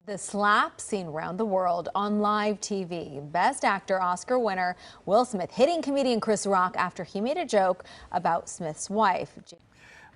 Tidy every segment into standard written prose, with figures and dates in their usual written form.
The slap seen around the world on live TV. Best Actor Oscar winner Will Smith hitting comedian Chris Rock after he made a joke about Smith's wife.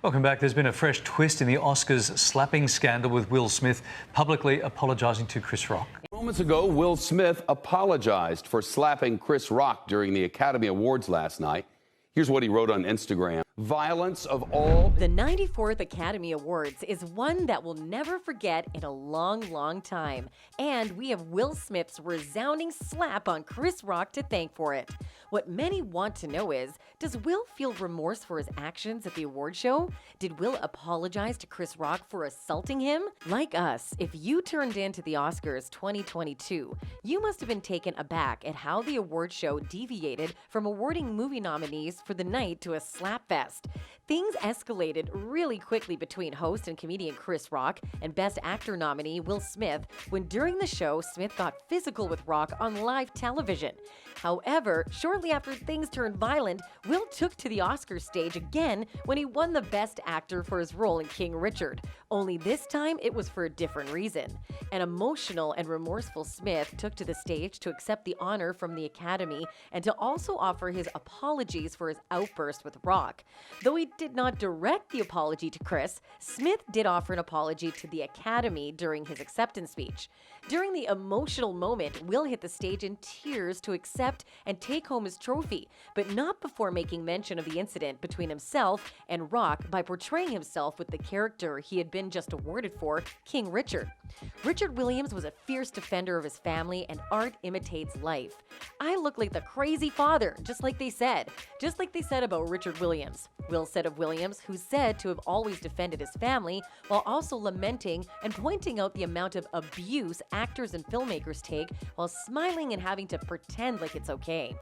Welcome back. There's been a fresh twist in the Oscars slapping scandal with Will Smith publicly apologising to Chris Rock. Moments ago, Will Smith apologized for slapping Chris Rock during the Academy Awards last night. Here's what he wrote on Instagram. Violence of all. The 94th Academy Awards is one that we'll never forget in a long, long time. And we have Will Smith's resounding slap on Chris Rock to thank for it. What many want to know is, does Will feel remorse for his actions at the award show? Did Will apologize to Chris Rock for assaulting him? Like us, if you turned in to the Oscars 2022, you must have been taken aback at how the award show deviated from awarding movie nominees for the night to a slap fest. Things escalated really quickly between host and comedian Chris Rock and Best Actor nominee Will Smith when during the show Smith got physical with Rock on live television. However, shortly after things turned violent, Will took to the Oscars stage again when he won the Best Actor for his role in King Richard. Only this time it was for a different reason. An emotional and remorseful Smith took to the stage to accept the honor from the Academy and to also offer his apologies for his outburst with Rock. Though he did not direct the apology to Chris, Smith did offer an apology to the Academy during his acceptance speech. During the emotional moment, Will hit the stage in tears to accept and take home his trophy, but not before making mention of the incident between himself and Rock by portraying himself with the character he had been just awarded for, King Richard. Richard Williams was a fierce defender of his family, and art imitates life. I look like the crazy father, just like they said about Richard Williams. Will said of Williams, who's said to have always defended his family, while also lamenting and pointing out the amount of abuse actors and filmmakers take while smiling and having to pretend like it's okay.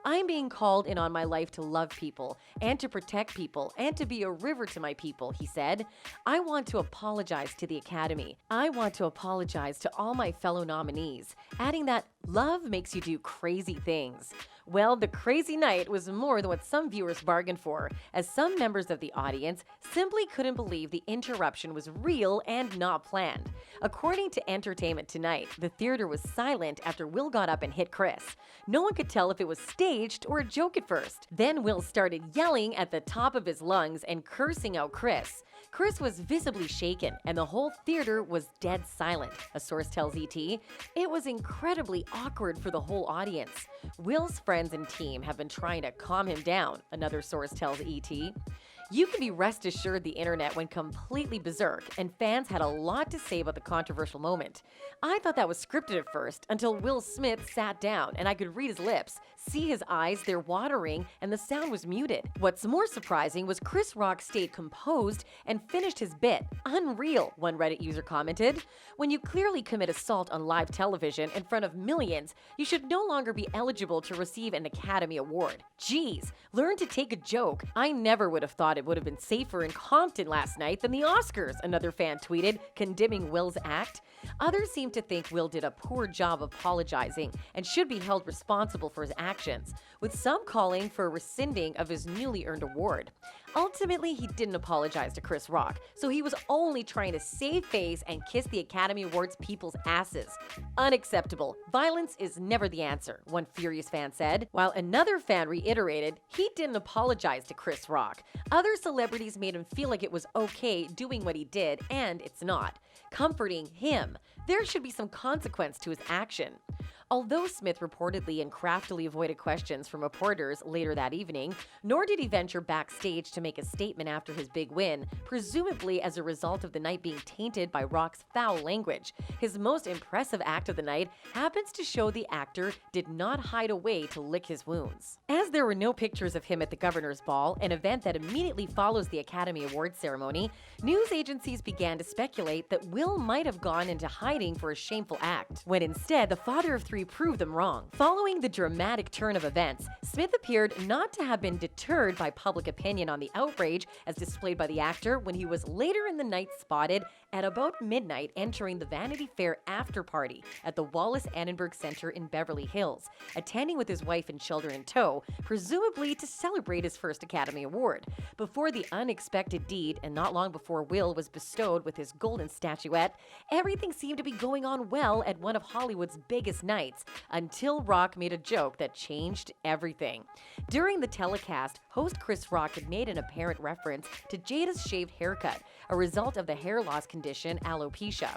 I'm being called in on my life to love people and to protect people and to be a river to my people, he said. I want to apologize to the Academy. I want to apologize to all my fellow nominees, adding that love makes you do crazy things. Well, the crazy night was more than what some viewers bargained for, as some members of the audience simply couldn't believe the interruption was real and not planned. According to Entertainment Tonight, the theater was silent after Will got up and hit Chris. No one could tell if it was staged or a joke at first. Then Will started yelling at the top of his lungs and cursing out Chris. Chris was visibly shaken, and the whole theater was dead silent, a source tells ET. It was incredibly awkward for the whole audience. Will's friends and team have been trying to calm him down, another source tells ET. You can be rest assured the internet went completely berserk, and fans had a lot to say about the controversial moment. I thought that was scripted at first, until Will Smith sat down and I could read his lips, see his eyes, they're watering, and the sound was muted. What's more surprising was Chris Rock stayed composed and finished his bit. Unreal, one Reddit user commented. When you clearly commit assault on live television in front of millions, you should no longer be eligible to receive an Academy Award. Geez, learn to take a joke. I never would have thought it would have been safer in Compton last night than the Oscars, another fan tweeted, condemning Will's act. Others seem to think Will did a poor job apologizing and should be held responsible for his actions, with some calling for a rescinding of his newly earned award. Ultimately, he didn't apologize to Chris Rock, so he was only trying to save face and kiss the Academy Awards people's asses. Unacceptable. Violence is never the answer, one furious fan said, while another fan reiterated he didn't apologize to Chris Rock. Other celebrities made him feel like it was okay doing what he did, and it's not. Comforting him. There should be some consequence to his action. Although Smith reportedly and craftily avoided questions from reporters later that evening, nor did he venture backstage to make a statement after his big win, presumably as a result of the night being tainted by Rock's foul language. His most impressive act of the night happens to show the actor did not hide away to lick his wounds. As there were no pictures of him at the Governor's Ball, an event that immediately follows the Academy Awards ceremony, news agencies began to speculate that Will might have gone into hiding for a shameful act, when instead the father of three history proved them wrong. Following the dramatic turn of events, Smith appeared not to have been deterred by public opinion on the outrage as displayed by the actor when he was later in the night spotted at about midnight entering the Vanity Fair after party at the Wallace Annenberg Center in Beverly Hills, attending with his wife and children in tow, presumably to celebrate his first Academy Award. Before the unexpected deed, and not long before Will was bestowed with his golden statuette, everything seemed to be going on well at one of Hollywood's biggest nights, until Rock made a joke that changed everything. During the telecast, host Chris Rock had made an apparent reference to Jada's shaved haircut, a result of the hair loss condition alopecia.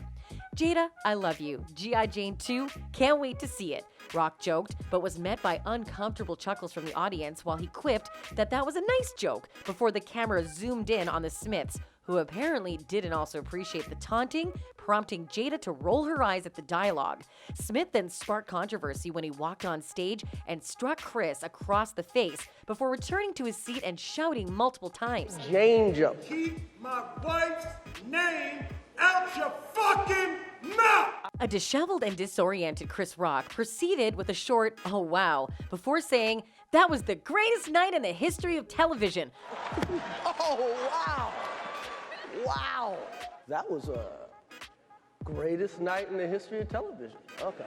"Jada, I love you. G.I. Jane 2, can't wait to see it," Rock joked, but was met by uncomfortable chuckles from the audience while he quipped that that was a nice joke before the camera zoomed in on the Smiths, who apparently didn't also appreciate the taunting, prompting Jada to roll her eyes at the dialogue. Smith then sparked controversy when he walked on stage and struck Chris across the face before returning to his seat and shouting multiple times, "Jane joke. Keep my wife's name out your fucking mouth!" A disheveled and disoriented Chris Rock proceeded with a short, "oh wow," before saying, "that was the greatest night in the history of television." Oh, wow. Wow. That was a greatest night in the history of television. Okay.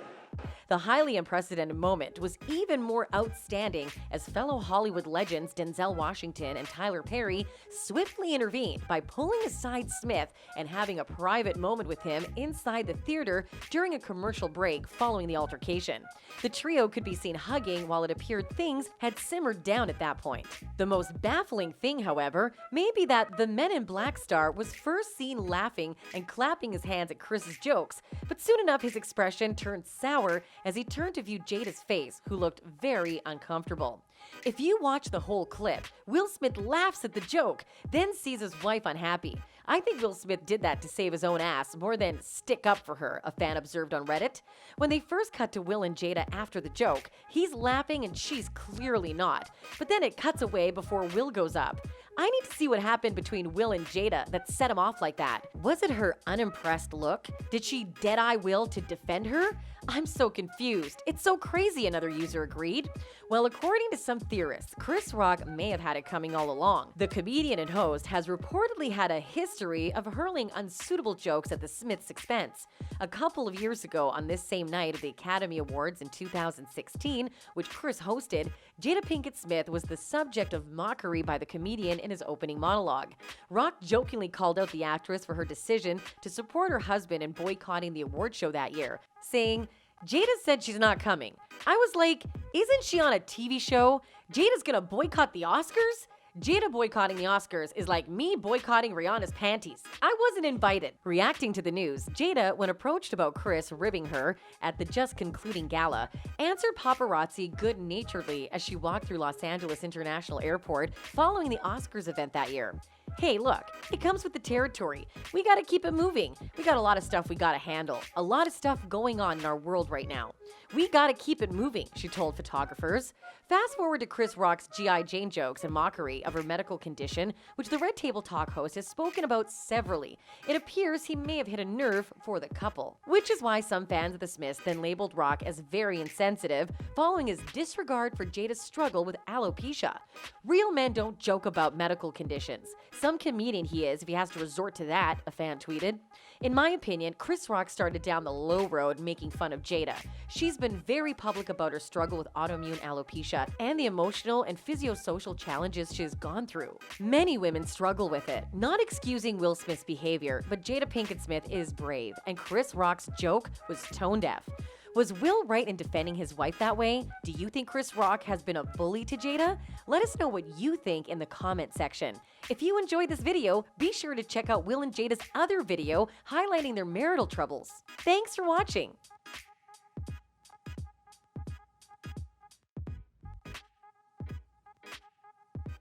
The highly unprecedented moment was even more outstanding as fellow Hollywood legends Denzel Washington and Tyler Perry swiftly intervened by pulling aside Smith and having a private moment with him inside the theater during a commercial break following the altercation. The trio could be seen hugging while it appeared things had simmered down at that point. The most baffling thing, however, may be that the Men in Black star was first seen laughing and clapping his hands at Chris's jokes, but soon enough his expression turned sour as he turned to view Jada's face, who looked very uncomfortable. If you watch the whole clip, Will Smith laughs at the joke, then sees his wife unhappy. I think Will Smith did that to save his own ass more than stick up for her, a fan observed on Reddit. When they first cut to Will and Jada after the joke, he's laughing and she's clearly not. But then it cuts away before Will goes up. I need to see what happened between Will and Jada that set him off like that. Was it her unimpressed look? Did she dead-eye Will to defend her? I'm so confused. It's so crazy, another user agreed. Well, according to some theorists, Chris Rock may have had it coming all along. The comedian and host has reportedly had a history of hurling unsuitable jokes at the Smiths' expense. A couple of years ago, on this same night of the Academy Awards in 2016, which Chris hosted, Jada Pinkett Smith was the subject of mockery by the comedian in his opening monologue. Rock jokingly called out the actress for her decision to support her husband in boycotting the award show that year, saying, "Jada said she's not coming." I was like, isn't she on a TV show? Jada's gonna boycott the Oscars? Jada boycotting the Oscars is like me boycotting Rihanna's panties. I wasn't invited. Reacting to the news, Jada, when approached about Chris ribbing her at the just concluding gala, answered paparazzi good-naturedly as she walked through Los Angeles International Airport following the Oscars event that year. "Hey, look, it comes with the territory. We gotta keep it moving. We got a lot of stuff we gotta handle. A lot of stuff going on in our world right now. We gotta keep it moving," she told photographers. Fast forward to Chris Rock's G.I. Jane jokes and mockery of her medical condition, which the Red Table Talk host has spoken about severally. It appears he may have hit a nerve for the couple, which is why some fans of the Smiths then labeled Rock as very insensitive, following his disregard for Jada's struggle with alopecia. Real men don't joke about medical conditions. Some comedian he is if he has to resort to that, a fan tweeted. In my opinion, Chris Rock started down the low road making fun of Jada. She's been very public about her struggle with autoimmune alopecia and the emotional and physiosocial challenges she's gone through. Many women struggle with it, not excusing Will Smith's behavior, but Jada Pinkett Smith is brave, and Chris Rock's joke was tone deaf. Was Will right in defending his wife that way? Do you think Chris Rock has been a bully to Jada? Let us know what you think in the comment section. If you enjoyed this video, be sure to check out Will and Jada's other video highlighting their marital troubles. Thanks for watching.